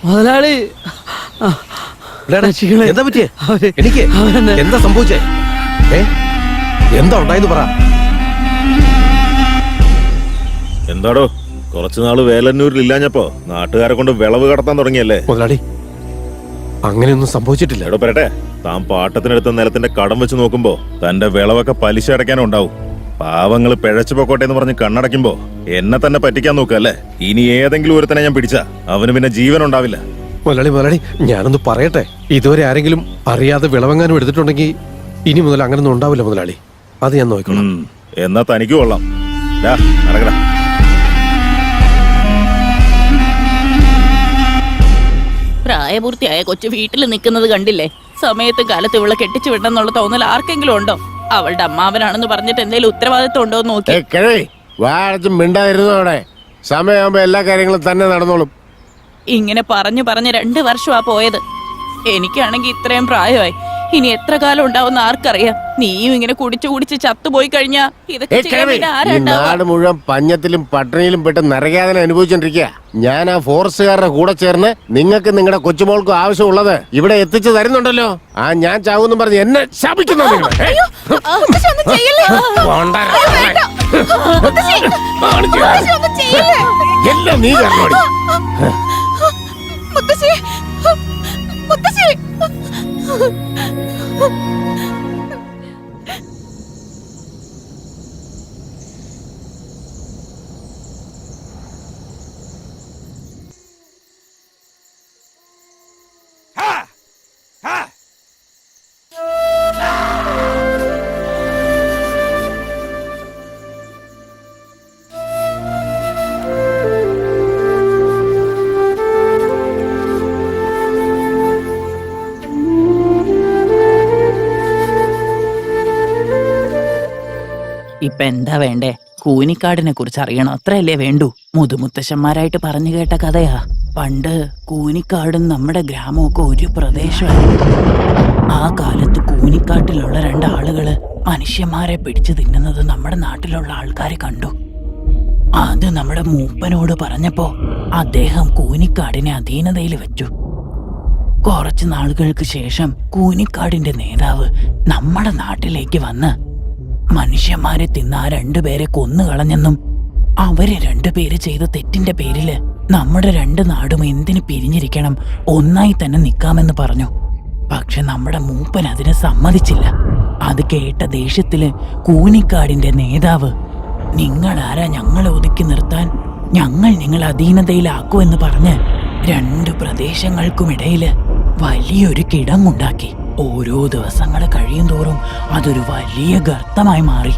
മുതലാളി എന്താ പറ്റിയേ? എനിക്ക് എന്താ സംഭവിച്ചേ? എന്താ ഉണ്ടായെന്ന് പറ. എന്താടോ കുറച്ചുനാള് വേലന്നൂരിൽ ഇല്ലാഞ്ഞപ്പോ നാട്ടുകാരെ കൊണ്ട് വിളവ് കടത്താൻ തുടങ്ങിയല്ലേ? മുതലാളി അങ്ങനെയൊന്നും സംഭവിച്ചിട്ടില്ല. എടോ പറയട്ടെ, താൻ പാട്ടത്തിനെടുത്ത നിലത്തിന്റെ കടം വെച്ച് നോക്കുമ്പോ തന്റെ വിളവൊക്കെ പലിശ അടയ്ക്കാനും ഉണ്ടാവും. പാവങ്ങള് പിഴച്ചു പൊക്കോട്ടെ എന്ന് പറഞ്ഞ് കണ്ണടയ്ക്കുമ്പോ എന്നെ തന്നെ പറ്റിക്കാൻ നോക്കല്ലേ? ഇനി ഏതെങ്കിലും ഒരുത്തനെ ഞാൻ പിടിച്ച അവന് പിന്നെ ജീവൻ ഉണ്ടാവില്ല. മുതലാളി ഞാനൊന്ന് പറയട്ടെ. ഇതുവരെ ആരെങ്കിലും അറിയാതെ വിളവെങ്ങാനും എടുത്തിട്ടുണ്ടെങ്കിൽ ഇനി മുതൽ അങ്ങനൊന്നും ഉണ്ടാവില്ല മുതലാളി. അത് ഞാൻ നോക്കണം. എന്നാ തനിക്ക് കൊള്ളാം. നടക്കടാ. പ്രായപൂർത്തിയായ കൊച്ചു വീട്ടിൽ നിൽക്കുന്നത് കണ്ടില്ലേ? സമയത്തും കാലത്ത് ഇവളെ കെട്ടിച്ചു വിടണമെന്നുള്ള തോന്നൽ ആർക്കെങ്കിലും ഉണ്ടോ? അവളുടെ അമ്മാവനാണെന്ന് പറഞ്ഞിട്ട് എന്തെങ്കിലും ഉത്തരവാദിത്വം ഉണ്ടോ എന്ന് നോക്കി. വാഴച്ചും മിണ്ടായിരുന്നു. അവിടെ സമയമാകുമ്പോ എല്ലാ കാര്യങ്ങളും തന്നെ നടന്നോളും. ഇങ്ങനെ പറഞ്ഞു 2 വർഷമാ പോയത്. എനിക്കാണെങ്കിൽ ഇത്രയും പ്രായമായി. ഇനി എത്ര കാലം ഉണ്ടാവുന്ന ആർക്കറിയാം? നീയും ഇങ്ങനെ കുടിച്ചു ചത്തുപോയി കഴിഞ്ഞാ ഇതൊക്കെ നാട് മുഴുവൻ പഞ്ഞത്തിലും പട്ടിണിയിലും പെട്ട് നരകാതന അനുഭവിച്ചോണ്ടിരിക്കുക. ഞാൻ ആ ഫോറസ്റ്റുകാരുടെ കൂടെ ചേർന്ന് നിങ്ങൾക്ക് നിങ്ങളുടെ കൊച്ചുമോൾക്കും ആവശ്യമുള്ളത് ഇവിടെ എത്തിച്ചു തരുന്നുണ്ടല്ലോ. ഞാൻ ചാവൂന്നും പറഞ്ഞ് എന്നെ ശാപിക്കുന്നു. എല്ലാം നീ കാരണോടി. ഇപ്പൊ എന്താ വേണ്ടേ? കൂനിക്കാടിനെ കുറിച്ച് അറിയണം, അത്രയല്ലേ വേണ്ടൂ. മുതുമുത്തശ്ശന്മാരായിട്ട് പറഞ്ഞു കേട്ട കഥയാ. പണ്ട് കൂനിക്കാടും നമ്മുടെ ഗ്രാമമൊക്കെ ഒരു പ്രദേശമായിരുന്നു. ആ കാലത്ത് കൂനിക്കാട്ടിലുള്ള 2 ആളുകള് മനുഷ്യന്മാരെ പിടിച്ചു തിന്നുന്നത് നമ്മുടെ നാട്ടിലുള്ള ആൾക്കാരെ കണ്ടു. അത് നമ്മുടെ മൂപ്പനോട് പറഞ്ഞപ്പോ അദ്ദേഹം കൂനിക്കാടിനെ അധീനതയിൽ വെച്ചു. കുറച്ചു നാളുകൾക്ക് ശേഷം കൂനിക്കാടിന്റെ നേതാവ് നമ്മുടെ നാട്ടിലേക്ക് വന്ന് മനുഷ്യന്മാരെ തിന്ന ആ 2 പേരെ കൊന്നുകളഞ്ഞെന്നും അവര് 2 പേര് ചെയ്ത തെറ്റിന്റെ പേരില് നമ്മുടെ 2 നാടും എന്തിനു പിരിഞ്ഞിരിക്കണം, ഒന്നായി തന്നെ നിൽക്കാമെന്ന് പറഞ്ഞു. പക്ഷെ നമ്മുടെ മൂപ്പൻ അതിന് സമ്മതിച്ചില്ല. അത് കേട്ട ദേഷ്യത്തില് കൂനിക്കാടിന്റെ നേതാവ്, നിങ്ങളാരാ ഞങ്ങളെ ഒതുക്കി നിർത്താൻ? ഞങ്ങൾ നിങ്ങളെ അധീനതയിലാക്കുമെന്ന് പറഞ്ഞ് 2 പ്രദേശങ്ങൾക്കുമിടയില് വലിയൊരു കിടങ്ങുണ്ടാക്കി. ഓരോ ദിവസങ്ങൾ കഴിയും തോറും അതൊരു വലിയ ഗർത്തമായി മാറി.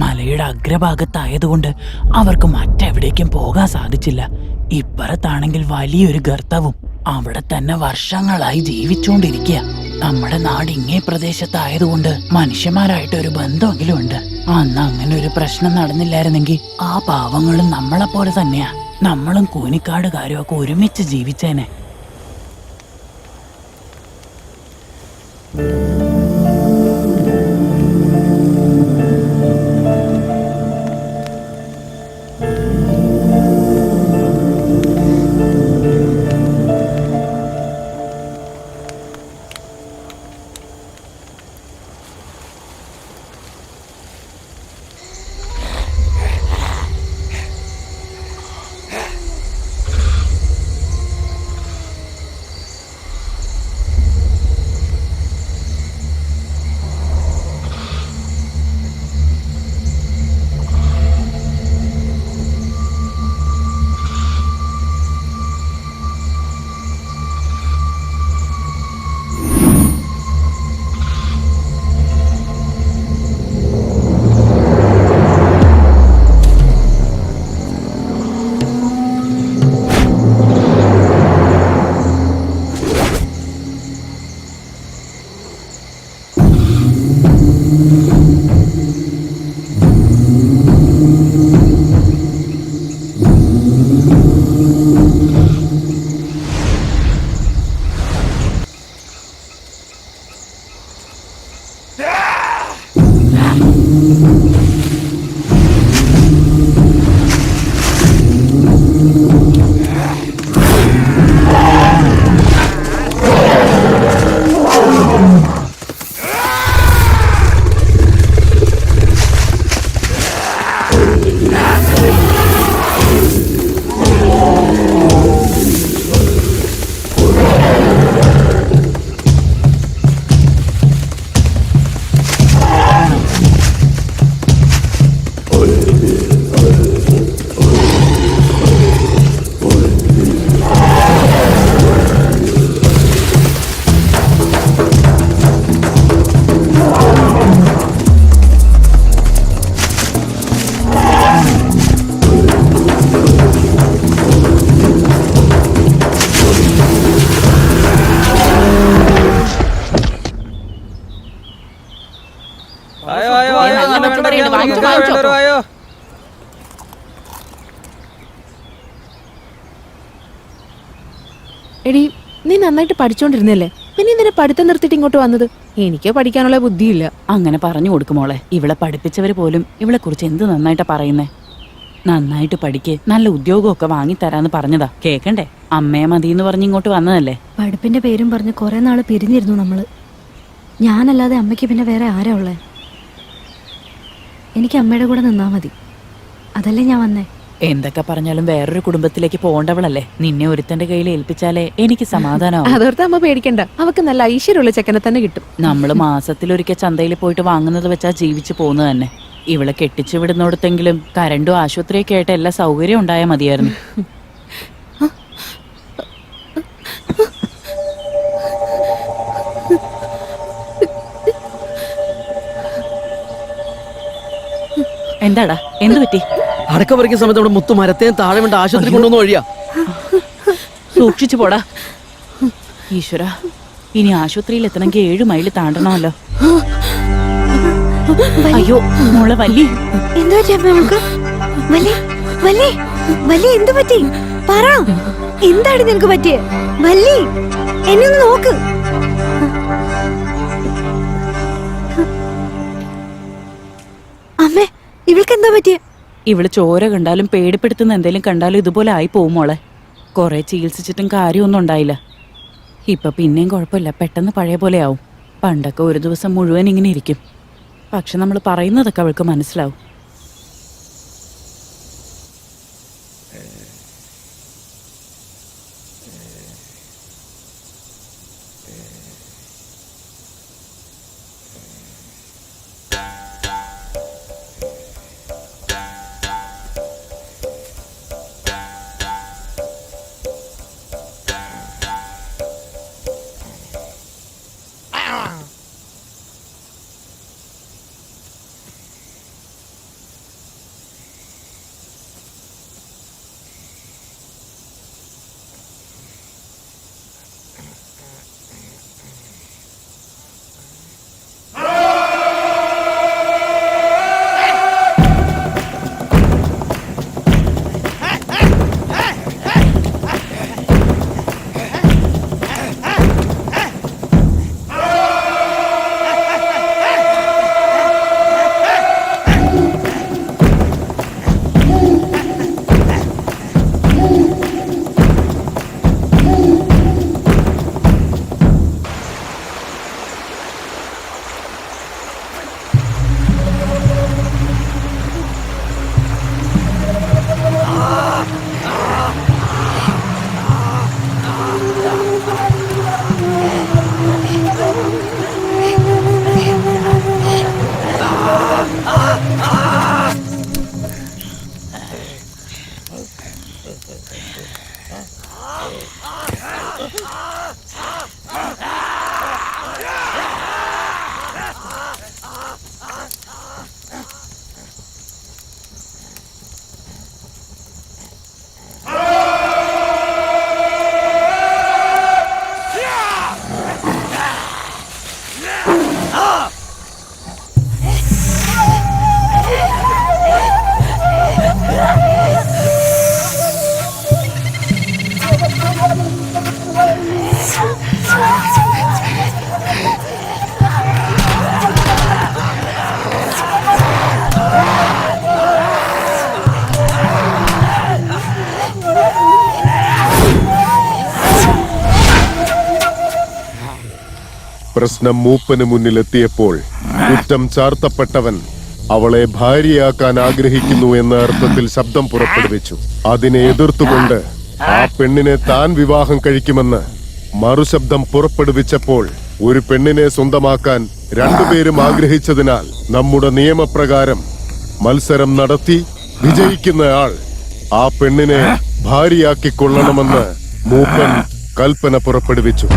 മലയുടെ അഗ്രഭാഗത്തായതുകൊണ്ട് അവർക്ക് മറ്റെവിടേക്കും പോകാൻ സാധിച്ചില്ല. ഇപ്പുറത്താണെങ്കിൽ വലിയൊരു ഗർത്തവും. അവിടെ തന്നെ വർഷങ്ങളായി ജീവിച്ചുകൊണ്ടിരിക്കുക. നമ്മുടെ നാട് ഇങ്ങേ പ്രദേശത്തായതുകൊണ്ട് മനുഷ്യന്മാരായിട്ട് ഒരു ബന്ധമെങ്കിലും ഉണ്ട്. അന്ന് അങ്ങനെ ഒരു പ്രശ്നം നടന്നില്ലായിരുന്നെങ്കിൽ ആ പാവങ്ങളും നമ്മളെപ്പോലെ തന്നെയാ. നമ്മളും കൂനിക്കാടുകാരും ഒക്കെ ഒരുമിച്ച് ജീവിച്ചേനെ. എടി, നീ നന്നായിട്ട് പഠിച്ചോണ്ടിരുന്നല്ലേ, പിന്നെ ഇതിനെ പഠിത്തം നിർത്തിയിട്ട് ഇങ്ങോട്ട് വന്നത്? എനിക്ക് പഠിക്കാനുള്ള ബുദ്ധിയില്ല. അങ്ങനെ പറഞ്ഞു കൊടുക്കുമോളെ. ഇവളെ പഠിപ്പിച്ചവര് പോലും ഇവളെ കുറിച്ച് എന്ത് നന്നായിട്ടാ പറയുന്നേ. നന്നായിട്ട് പഠിക്ക്, നല്ല ഉദ്യോഗമൊക്കെ വാങ്ങിത്തരാന്ന് പറഞ്ഞതാ. കേക്കണ്ടേ? അമ്മയെ മതിന്ന് പറഞ്ഞ് ഇങ്ങോട്ട് വന്നതല്ലേ. പഠിപ്പിന്റെ പേരും പറഞ്ഞ് കുറെ നാള് പിരിഞ്ഞിരുന്നു നമ്മള്. ഞാനല്ലാതെ അമ്മയ്ക്ക് പിന്നെ വേറെ ആരാ ഉള്ളേ? എനിക്ക് അമ്മയുടെ കൂടെ നിന്നാ മതി, അതല്ലേ ഞാൻ വന്നേ. എന്തൊക്കെ പറഞ്ഞാലും വേറൊരു കുടുംബത്തിലേക്ക് പോകേണ്ടവളല്ലേ. നിന്നെ ഒരുത്തന്റെ കയ്യിൽ ഏൽപ്പിച്ചാലേ എനിക്ക് സമാധാനമാവും. അതോർത്ത് അമ്മ പേടിക്കണ്ട, അവക്ക് നല്ല ഐശ്വര്യമുള്ള ചെക്കനെ തന്നെ കിട്ടും. നമ്മള് മാസത്തിലൊരിക്കൽ ചന്തയിൽ പോയിട്ട് വാങ്ങുന്നത് വെച്ചാ ജീവിച്ചു പോകുന്നത് തന്നെ. ഇവളെ കെട്ടിച്ചു വിടുന്നിടത്തെങ്കിലും കരണ്ടും ആശുപത്രിയൊക്കെ ആയിട്ട് എല്ലാ സൗകര്യം ഉണ്ടായാൽ മതിയായിരുന്നു. എന്താടാ, എന്തു പറ്റി? അടക്ക പറിക്കുന്ന സമയത്ത് നമ്മുടെ മുത്തു മരത്തേയും താഴെ വേണ്ട ആശുപത്രി കൊണ്ടുവന്ന വഴിയാ. സൂക്ഷിച്ചു പോടാ. ഈശ്വര, ഇനി ആശുപത്രിയിൽ എത്തണമെങ്കിൽ 7 മൈൽ താണ്ടണമല്ലോ. അയ്യോ മോളെ വല്ലി, എന്തു പറ്റി അമ്മ അവൾക്ക്? വല്ലി എന്തു പറ്റി? പറ, എന്താണ് നിനക്ക് പറ്റിയേ? വല്ലി, എന്നെ ഒന്ന് നോക്ക്. അമ്മേ, ഇവൾക്ക് എന്താ പറ്റിയേ? ഇവള് ചോര കണ്ടാലും പേടിപ്പെടുത്തുന്ന എന്തെങ്കിലും കണ്ടാലും ഇതുപോലെ ആയി പോവും മോളെ. കുറെ ചികിത്സിച്ചിട്ടും കാര്യമൊന്നും ഉണ്ടായില്ല. ഇപ്പൊ പിന്നെയും കുഴപ്പമില്ല, പെട്ടെന്ന് പഴയ പോലെ ആവും. പണ്ടൊക്കെ ഒരു ദിവസം മുഴുവൻ ഇങ്ങനെ ഇരിക്കും. പക്ഷെ നമ്മൾ പറയുന്നതൊക്കെ അവൾക്ക് മനസ്സിലാവും. പ്രശ്നം മൂപ്പന് മുന്നിലെത്തിയപ്പോൾ കുറ്റം ചാർത്തപ്പെട്ടവൻ അവളെ ഭാര്യയാക്കാൻ ആഗ്രഹിക്കുന്നു എന്ന അർത്ഥത്തിൽ ശബ്ദം പുറപ്പെടുവിച്ചു. അതിനെ എതിർത്തുകൊണ്ട് ആ പെണ്ണിനെ താൻ വിവാഹം കഴിക്കുമെന്ന് മറുശബ്ദം പുറപ്പെടുവിച്ചപ്പോൾ ഒരു പെണ്ണിനെ സ്വന്തമാക്കാൻ രണ്ടുപേരും ആഗ്രഹിച്ചതിനാൽ നമ്മുടെ നിയമപ്രകാരം മത്സരം നടത്തി വിജയിക്കുന്നയാൾ ആ പെണ്ണിനെ ഭാര്യയാക്കിക്കൊള്ളണമെന്ന് മൂപ്പൻ കൽപ്പന പുറപ്പെടുവിച്ചു.